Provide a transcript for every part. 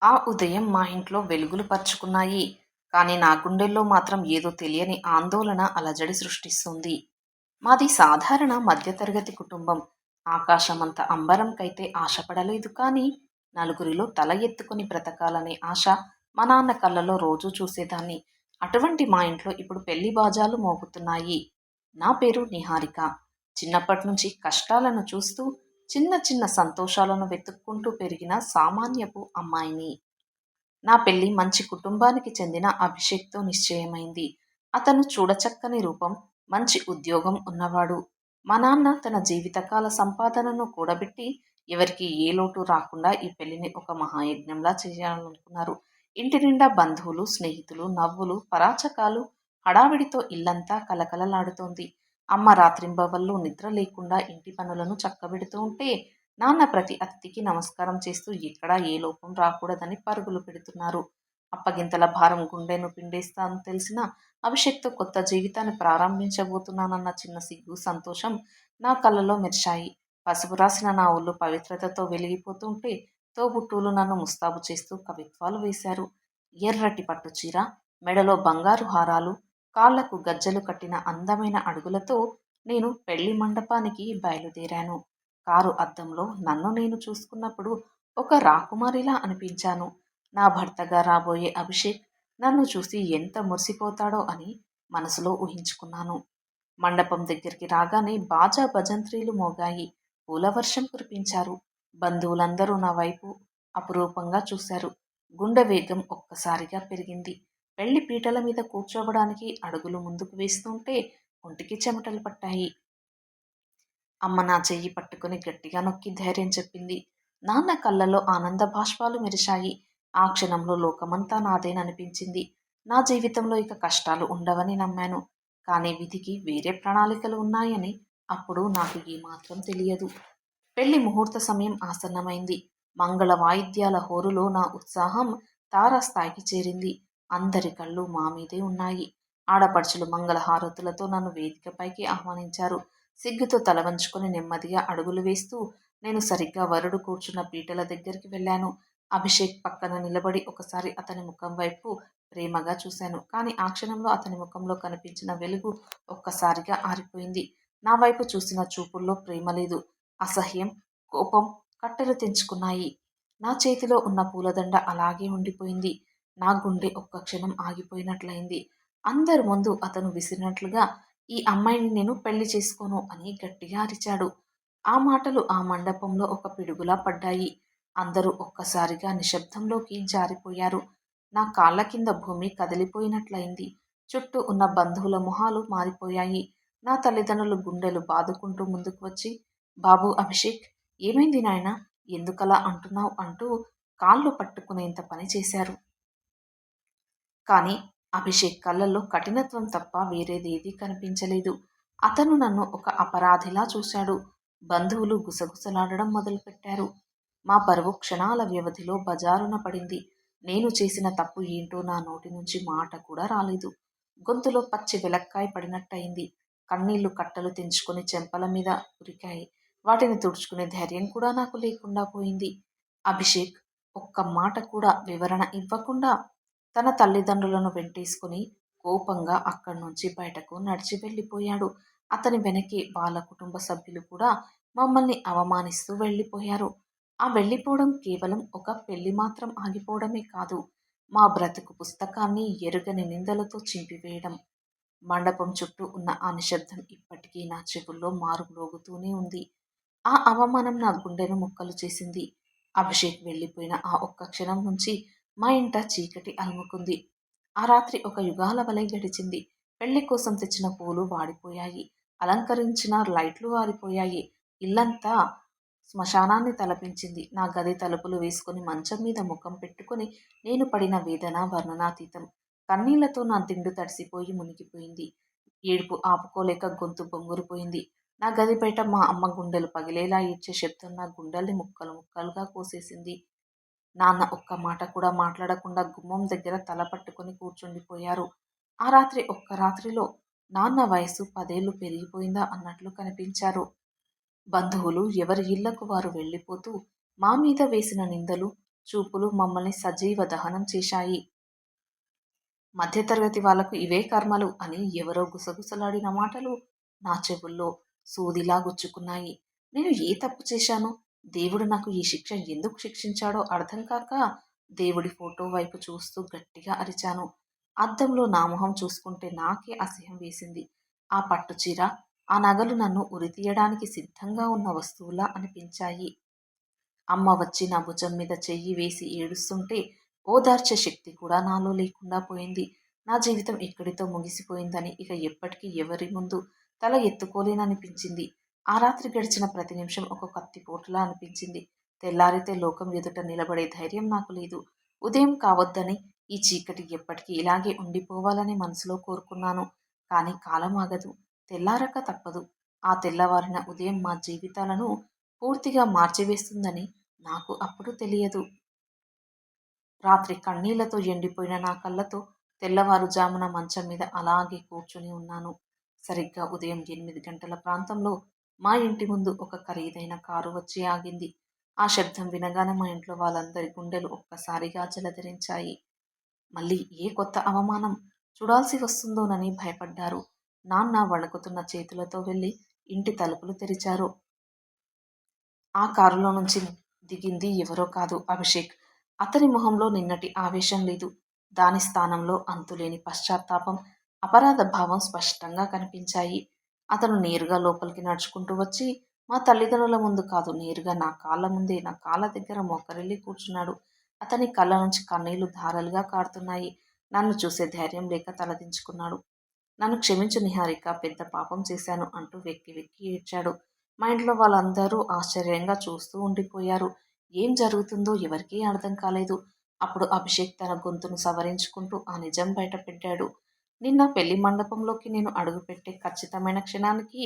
ఆ ఉదయం మా ఇంట్లో వెలుగులు పరుచుకున్నాయి. కానీ నా గుండెల్లో మాత్రం ఏదో తెలియని ఆందోళన అలజడి సృష్టిస్తుంది. మాది సాధారణ మధ్యతరగతి కుటుంబం. ఆకాశమంత అంబరంకైతే ఆశపడలేదు కానీ, నలుగురిలో తల ఎత్తుకుని బ్రతకాలనే ఆశ మా నాన్న కళ్ళలో రోజూ చూసేదాన్ని. అటువంటి మా ఇంట్లో ఇప్పుడు పెళ్లి బాజాలు మోగుతున్నాయి. నా పేరు నిహారిక. చిన్నప్పట్నుంచి కష్టాలను చూస్తూ, చిన్న చిన్న సంతోషాలను వెతుక్కుంటూ పెరిగిన సామాన్యపు అమ్మాయిని. నా పెళ్లి మంచి కుటుంబానికి చెందిన అభిషేక్‌తో నిశ్చయమైంది. అతను చూడచక్కని రూపం, మంచి ఉద్యోగం ఉన్నవాడు. మా నాన్న తన జీవితకాల సంపాదనను కూడబెట్టి ఎవరికీ ఏ లోటు రాకుండా ఈ పెళ్లిని ఒక మహాయజ్ఞంలా చేయాలనుకున్నారు. ఇంటి నిండా బంధువులు, స్నేహితులు, నవ్వులు, పరాచకాలు, హడావిడితో ఇల్లంతా కలకలలాడుతోంది. అమ్మ రాత్రింబవళ్లు నిద్ర లేకుండా ఇంటి పనులను చక్కబెడుతూ ఉంటే, నాన్న ప్రతి అతిథికి నమస్కారం చేస్తూ ఎక్కడా ఏ లోపం రాకూడదని పరుగులు పెడుతున్నారు. అప్పగింతల భారం గుండెను పిండేస్తాదని తెలిసినా అభిషేక్‌తో కొత్త జీవితాన్ని ప్రారంభించబోతున్నానన్న చిన్న సిగ్గు, సంతోషం నా కళ్ళలో మెరిశాయి. పసుపు రాసిన నా ఒళ్ళు పవిత్రతతో వెలిగిపోతుంటే తోబుట్టువులు నన్ను ముస్తాబు చేస్తూ కవిత్వాలు వేశారు. ఎర్రటి పట్టుచీర, మెడలో బంగారు హారాలు, కాళ్లకు గజ్జెలు కట్టిన అందమైన అడుగులతో నేను పెళ్లి మండపానికి బయలుదేరాను. కారు అద్దంలో నన్ను నేను చూసుకున్నప్పుడు ఒక రాకుమారిలా అనిపించాను. నా భర్తగా రాబోయే అభిషేక్ నన్ను చూసి ఎంత మురిసిపోతాడో అని మనసులో ఊహించుకున్నాను. మండపం దగ్గరికి రాగానే బాజా భజంత్రీలు మోగాయి. పూలవర్షం కురిపించారు. బంధువులందరూ నా వైపు అపురూపంగా చూశారు. గుండె వేగం ఒక్కసారిగా పెరిగింది. పెళ్లి పీటల మీద కూర్చోవడానికి అడుగులు ముందుకు వేస్తుంటే ఒంటికి చెమటలు పట్టాయి. అమ్మ నా చెయ్యి పట్టుకుని గట్టిగా నొక్కి ధైర్యం చెప్పింది. నాన్న కళ్ళలో ఆనంద బాష్పాలు మెరిశాయి. ఆ క్షణంలో లోకమంతా నాదేననిపించింది. నా జీవితంలో ఇక కష్టాలు ఉండవని నమ్మాను. కానీ విధికి వేరే ప్రణాళికలు ఉన్నాయని అప్పుడు నాకు ఏమాత్రం తెలియదు. పెళ్లి ముహూర్త సమయం ఆసన్నమైంది. మంగళ వాయిద్యాల హోరులో నా ఉత్సాహం తారాస్థాయికి చేరింది. అందరి కళ్ళు మా మీదే ఉన్నాయి. ఆడపడుచులు మంగళహారతులతో నన్ను వేదికపైకి ఆహ్వానించారు. సిగ్గుతో తల వంచుకొని నెమ్మదిగా అడుగులు వేస్తూ నేను సరిగ్గా వరుడు కూర్చున్న పీటల దగ్గరికి వెళ్ళాను. అభిషేక్ పక్కన నిలబడి ఒకసారి అతని ముఖం వైపు ప్రేమగా చూశాను. కానీ ఆ క్షణంలో అతని ముఖంలో కనిపించిన వెలుగు ఒక్కసారిగా ఆరిపోయింది. నా వైపు చూసిన చూపుల్లో ప్రేమ లేదు. అసహ్యం, కోపం కట్టెలు తెంచుకున్నాయి. నా చేతిలో ఉన్న పూలదండ అలాగే ఉండిపోయింది. నా గుండె ఒక్క క్షణం ఆగిపోయినట్లయింది. అందరి ముందు అతను విసిరినట్లుగా ఈ అమ్మాయిని నేను పెళ్లి చేసుకోను అని గట్టిగా అరిచాడు. ఆ మాటలు ఆ మండపంలో ఒక పిడుగులా పడ్డాయి. అందరూ ఒక్కసారిగా నిశ్శబ్దంలోకి జారిపోయారు. నా కాళ్ల కింద భూమి కదిలిపోయినట్లయింది. చుట్టూ ఉన్న బంధువుల మొహాలు మారిపోయాయి. నా తల్లిదండ్రులు గుండెలు బాదుకుంటూ ముందుకు వచ్చి, బాబూ అభిషేక్, ఏమైంది నాయనా? ఎందుకలా అంటున్నావ్ అంటూ కాళ్ళు పట్టుకునేంత పని చేశారు. కానీ అభిషేక్ కళ్ళల్లో కఠినత్వం తప్ప వేరేదేదీ కనిపించలేదు. అతను నన్ను ఒక అపరాధిలా చూశాడు. బంధువులు గుసగుసలాడడం మొదలుపెట్టారు. మా పరువు క్షణాల వ్యవధిలో బజారున పడింది. నేను చేసిన తప్పు ఏంటో నా నోటి నుంచి మాట కూడా రాలేదు. గొంతులో పచ్చి వెలక్కాయ పడినట్టయింది. కన్నీళ్లు కట్టలు తెంచుకొని చెంపల మీద ఉరికాయి. వాటిని తుడుచుకునే ధైర్యం కూడా నాకు లేకుండా పోయింది. అభిషేక్ ఒక్క మాట కూడా వివరణ ఇవ్వకుండా తన తల్లిదండ్రులను వెంటేసుకుని కోపంగా అక్కడ్నుంచి బయటకు నడిచి వెళ్ళిపోయాడు. అతని వెనకే వాళ్ళ కుటుంబ సభ్యులు కూడా మమ్మల్ని అవమానిస్తూ వెళ్ళిపోయారు. ఆ వెళ్ళిపోవడం కేవలం ఒక పెళ్లి మాత్రం ఆగిపోవడమే కాదు, మా బ్రతుకు పుస్తకాన్ని ఎరుగని నిందలతో చింపివేయడం. మండపం చుట్టూ ఉన్న ఆ నిశ్శబ్దం ఇప్పటికీ నా చెవుల్లో మారుమ్రోగుతూనే ఉంది. ఆ అవమానం నా గుండెను ముక్కలు చేసింది. అభిషేక్ వెళ్ళిపోయిన ఆ ఒక్క క్షణం నుంచి మా ఇంట చీకటి అలుముకుంది. ఆ రాత్రి ఒక యుగాల వలె గడిచింది. పెళ్లి కోసం తెచ్చిన పూలు వాడిపోయాయి. అలంకరించిన లైట్లు ఆరిపోయాయి. ఇల్లంతా శ్మశానాన్ని తలపించింది. నా గది తలుపులు వేసుకుని మంచం మీద ముఖం పెట్టుకుని నేను పడిన వేదన వర్ణనాతీతం. కన్నీళ్లతో నా దిండు తడిసిపోయి మునిగిపోయింది. ఏడుపు ఆపుకోలేక గొంతు బొంగురుపోయింది. నా గది బయట మా అమ్మ గుండెలు పగిలేలా ఏడ్చే శబ్దం నా గుండెల్ని ముక్కలు ముక్కలుగా కోసేసింది. నాన్న ఒక్క మాట కూడా మాట్లాడకుండా గుమ్మం దగ్గర తల పట్టుకుని కూర్చుండిపోయారు. ఆ రాత్రి ఒక్క రాత్రిలో నాన్న వయసు 10 ఏళ్లు పెరిగిపోయిందా అన్నట్లు కనిపించారు. బంధువులు ఎవరి ఇళ్లకు వారు వెళ్ళిపోతూ మా మీద వేసిన నిందలు చూపులు మమ్మల్ని సజీవ దహనం చేశాయి. మధ్యతరగతి వాళ్లకు ఇవే కర్మలు అని ఎవరో గుసగుసలాడిన మాటలు నా చెవుల్లో సూదిలా గుచ్చుకున్నాయి. నేను ఏ తప్పు చేశాను? దేవుడు నాకు ఈ శిక్ష ఎందుకు శిక్షించాడో అర్థం కాక దేవుడి ఫోటో వైపు చూస్తూ గట్టిగా అరిచాను. అద్దంలో నా మొహం చూసుకుంటే నాకే అసహ్యం వేసింది. ఆ పట్టు చీర, ఆ నగలు నన్ను ఉరితీయడానికి సిద్ధంగా ఉన్న వస్తువులా అనిపించాయి. అమ్మ వచ్చి నా భుజం మీద చెయ్యి వేసి ఏడుస్తుంటే ఓదార్చే శక్తి కూడా నాలో లేకుండా పోయింది. నా జీవితం ఇక్కడితో ముగిసిపోయిందని ఇక ఎప్పటికీ ఎవరి ముందు తల ఎత్తుకోలేననిపించింది. ఆ రాత్రి గడిచిన ప్రతి నిమిషం ఒక కత్తిపోటులా అనిపించింది. తెల్లారితే లోకం ఎదుట నిలబడే ధైర్యం నాకు లేదు. ఉదయం కావద్దని, ఈ చీకటి ఎప్పటికీ ఇలాగే ఉండిపోవాలని మనసులో కోరుకున్నాను. కానీ కాలం ఆగదు. తెల్లారక తప్పదు. ఆ తెల్లవారిన ఉదయం మా జీవితాలను పూర్తిగా మార్చివేస్తుందని నాకు అప్పుడు తెలియదు. రాత్రి కన్నీళ్లతో ఎండిపోయిన నా కళ్ళతో తెల్లవారుజామున మంచం మీద అలాగే కూర్చుని ఉన్నాను. సరిగ్గా ఉదయం 8 గంటల ప్రాంతంలో మా ఇంటి ముందు ఒక ఖరీదైన కారు వచ్చి ఆగింది. ఆ శబ్దం వినగానే మా ఇంట్లో వాళ్ళందరి గుండెలు ఒక్కసారిగా జలధరించాయి. మళ్ళీ ఏ కొత్త అవమానం చూడాల్సి వస్తుందోనని భయపడ్డారు. నాన్న వణుకుతున్న చేతులతో వెళ్ళి ఇంటి తలుపులు తెరిచారు. ఆ కారులో నుంచి దిగింది ఎవరో కాదు, అభిషేక్. అతని మొహంలో నిన్నటి ఆవేశం లేదు. దాని స్థానంలో అంతులేని పశ్చాత్తాపం, అపరాధ భావం స్పష్టంగా కనిపించాయి. అతను నేరుగా లోపలికి నడుచుకుంటూ వచ్చి మా తల్లిదండ్రుల ముందు కాదు, నేరుగా నా కాళ్ళ ముందే నా కాళ్ళ దగ్గర మోకరిల్లి కూర్చున్నాడు. అతని కళ్ళ నుంచి కన్నీళ్లు ధారలుగా కారుతున్నాయి. నన్ను చూసే ధైర్యం లేక తలదించుకున్నాడు. నన్ను క్షమించు నిహారిక, పెద్ద పాపం చేశాను అంటూ వెక్కి వెక్కి ఏడ్చాడు. మా ఇంట్లో వాళ్ళందరూ ఆశ్చర్యంగా చూస్తూ ఉండిపోయారు. ఏం జరుగుతుందో ఎవరికీ అర్థం కాలేదు. అప్పుడు అభిషేక్ తన గొంతును సవరించుకుంటూ ఆ నిజం బయటపెట్టాడు. నిన్న పెళ్లి మండపంలోకి నేను అడుగుపెట్టే ఖచ్చితమైన క్షణానికి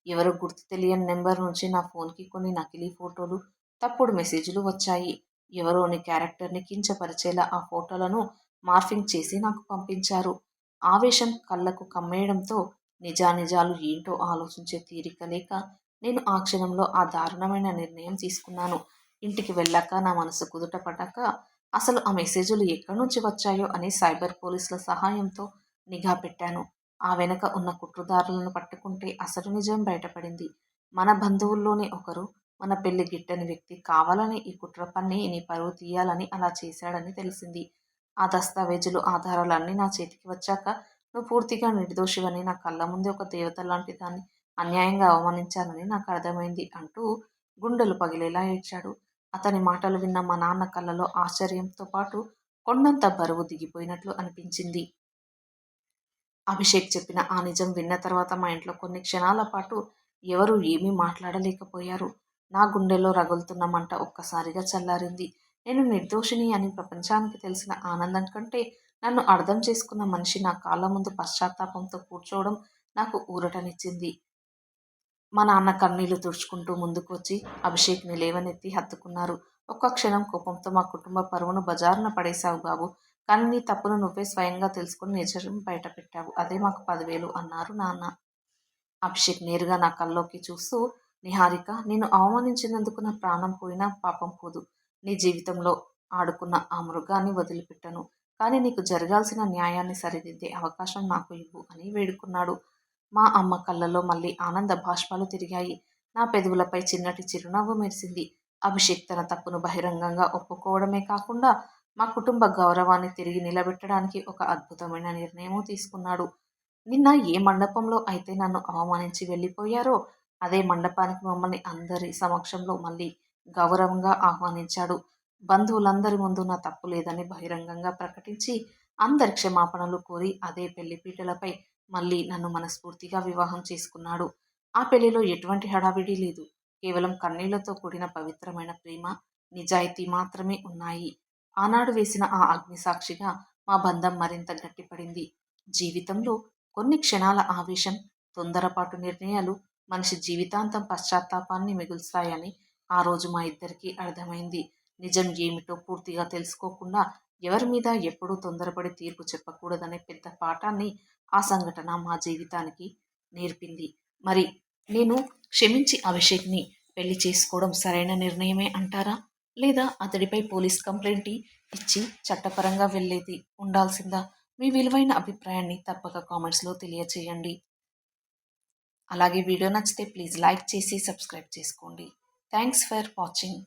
ఎవరో గుర్తు తెలియని నెంబర్ నుంచి నా ఫోన్కి కొన్ని నకిలీ ఫోటోలు, తప్పుడు మెసేజ్లు వచ్చాయి. ఎవరో నీ క్యారెక్టర్ని కించపరిచేలా ఆ ఫోటోలను మార్ఫింగ్ చేసి నాకు పంపించారు. ఆవేశం కళ్ళకు కమ్మేయడంతో నిజానిజాలు ఏంటో ఆలోచించే తీరిక లేక నేను ఆ క్షణంలో ఆ దారుణమైన నిర్ణయం తీసుకున్నాను. ఇంటికి వెళ్ళాక నా మనసు కుదుట పడ్డాక అసలు ఆ మెసేజులు ఎక్కడి నుంచి వచ్చాయో అని సైబర్ పోలీసుల సహాయంతో నిఘా పెట్టాను. ఆ వెనక ఉన్న కుట్రదారులను పట్టుకుంటే అసలు నిజం బయటపడింది. మన బంధువుల్లోనే ఒకరు మన పెళ్లి గిట్టని వ్యక్తి కావాలని ఈ కుట్ర పన్ని నీ పరువు తీయాలని అలా చేశాడని తెలిసింది. ఆ దస్తావేజులు ఆధారాలన్నీ నా చేతికి వచ్చాక నువ్వు పూర్తిగా నిర్దోషివని, నా కళ్ళ ముందే ఒక దేవత లాంటి దాన్ని అన్యాయంగా అవమానించానని నాకు అర్థమైంది అంటూ గుండెలు పగిలేలా ఏడ్చాడు. అతని మాటలు విన్న మా నాన్న కళ్ళలో ఆశ్చర్యంతో పాటు కొండంత బరువు దిగిపోయినట్లు అనిపించింది. అభిషేక్ చెప్పిన ఆ నిజం విన్న తర్వాత మా ఇంట్లో కొన్ని క్షణాల పాటు ఎవరూ ఏమీ మాట్లాడలేకపోయారు. నా గుండెల్లో రగులుతున్న మంట ఒక్కసారిగా చల్లారింది. నేను నిర్దోషిని అని ప్రపంచానికి తెలిసిన ఆనందం కంటే నన్ను అర్థం చేసుకున్న మనిషి నా కాళ్ళ ముందు పశ్చాత్తాపంతో కూర్చోవడం నాకు ఊరటనిచ్చింది. మా నాన్న కన్నీళ్లు తుడుచుకుంటూ ముందుకు వచ్చి అభిషేక్ని లేవనెత్తి హత్తుకున్నారు. ఒక్క క్షణం కోపంతో మా కుటుంబ పరువును బజారున పడేశావు బాబు. కానీ నీ తప్పును నువ్వే స్వయంగా తెలుసుకుని నిజం బయట పెట్టావు. అదే మాకు 10,000 అన్నారు నాన్న. అభిషేక్ నేరుగా నా కల్లోకి చూస్తూ, నిహారిక, నిన్ను అవమానించినందుకు నా ప్రాణం పోయినా పాపం పోదు. నీ జీవితంలో ఆడుకున్న ఆ మృగాన్ని వదిలిపెట్టను. కానీ నీకు జరగాల్సిన న్యాయాన్ని సరిదిద్దే అవకాశం నాకు ఇవ్వు అని వేడుకున్నాడు. మా అమ్మ కళ్ళలో మళ్ళీ ఆనంద బాష్పాలు తిరిగాయి. నా పెదవులపై చిన్నటి చిరునవ్వు మెరిసింది. అభిషేక్ తన తప్పును బహిరంగంగా ఒప్పుకోవడమే కాకుండా మా కుటుంబ గౌరవాన్ని తిరిగి నిలబెట్టడానికి ఒక అద్భుతమైన నిర్ణయమూ తీసుకున్నాడు. నిన్న ఏ మండపంలో అయితే నన్ను అవమానించి వెళ్ళిపోయారో అదే మండపానికి మమ్మల్ని అందరి సమక్షంలో మళ్ళీ గౌరవంగా ఆహ్వానించాడు. బంధువులందరి ముందు నా తప్పు లేదని బహిరంగంగా ప్రకటించి అందరి క్షమాపణలు కోరి అదే పెళ్లిపీటలపై మళ్ళీ నన్ను మనస్ఫూర్తిగా వివాహం చేసుకున్నాడు. ఆ పెళ్లిలో ఎటువంటి హడావిడి లేదు. కేవలం కన్నీళ్లతో కూడిన పవిత్రమైన ప్రేమ, నిజాయితీ మాత్రమే ఉన్నాయి. ఆనాడు వేసిన ఆ అగ్నిసాక్షిగా మా బంధం మరింత గట్టిపడింది. జీవితంలో కొన్ని క్షణాల ఆవేశం, తొందరపాటు నిర్ణయాలు మనిషి జీవితాంతం పశ్చాత్తాపాన్ని మిగుల్స్తాయని ఆ రోజు మా ఇద్దరికీ అర్థమైంది. నిజం ఏమిటో పూర్తిగా తెలుసుకోకుండా ఎవరి మీద ఎప్పుడూ తొందరపడి తీర్పు చెప్పకూడదనే పెద్ద పాఠాన్ని ఆ సంఘటన మా జీవితానికి నేర్పింది. మరి నేను క్షమించి అభిషేక్ని పెళ్లి చేసుకోవడం సరైన నిర్ణయమే అంటారా? లేదా అతడిపై పోలీస్ కంప్లైంట్ ఇచ్చి చట్టపరంగా వెళ్ళేది ఉండాల్సిందా? మీ విలువైన అభిప్రాయాన్ని తప్పక కామెంట్స్లో తెలియచేయండి. అలాగే వీడియో నచ్చితే ప్లీజ్ లైక్ చేసి సబ్స్క్రైబ్ చేసుకోండి. Thanks for watching.